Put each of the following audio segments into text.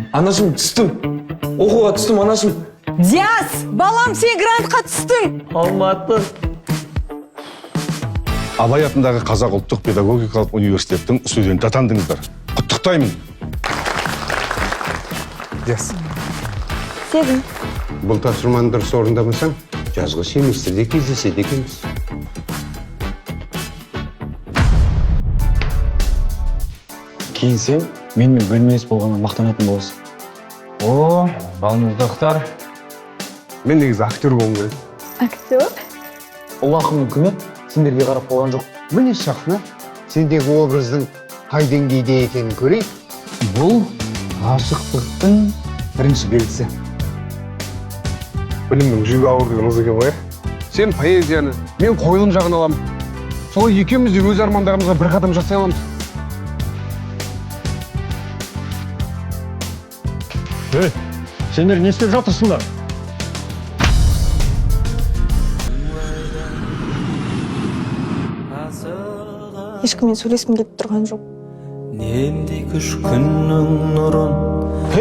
Анашым, түстім. Оқуға түстім, анашым. Диас, балам, сен грантқа түстің. Алматы. Абай атындағы Қазақ ұлттық педагогикалық университеттің студенті атандыңыздар. Құттықтаймын. Yes. Сен. Бұл тапсырманы дұрыс орындамасаң, жазғы семестрде кездеседі екенбіз. Кейін сен менімен бөлмелес болғаннан мақтанатын боласың. О, балмұздақтар. Мен негізі актер болғым келеді. Актер? Ол ақынның күні сендерге қарап болған жоқ. Міне сахна, сендегі образдың қай деңгейде екенін көрейік. Бұл ғашықтықтың бірінші белгісі. Білімнің жүгі ауыр деген осы екен ғой. Сен поэзияны, мен қойылым жағын аламын. Солай екеуміз де өз армандарымызға бір қадам жасай аламыз. Сендер не істеп жатырсыңдар? Ешкіммен сөйлескім келіп тұрған жоқ. Нендей күш күннің нұрын.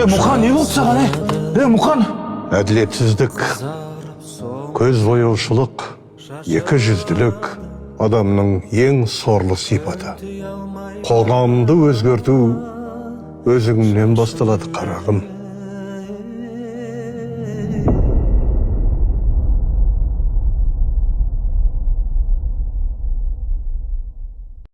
Мұқан, не болды саған, Мұқан? Әділетсіздік, көз бояушылық, екі жүзділік адамның ең сорлы сипаты. Қоғамды өзгерту өзіңнен басталады, қарағым.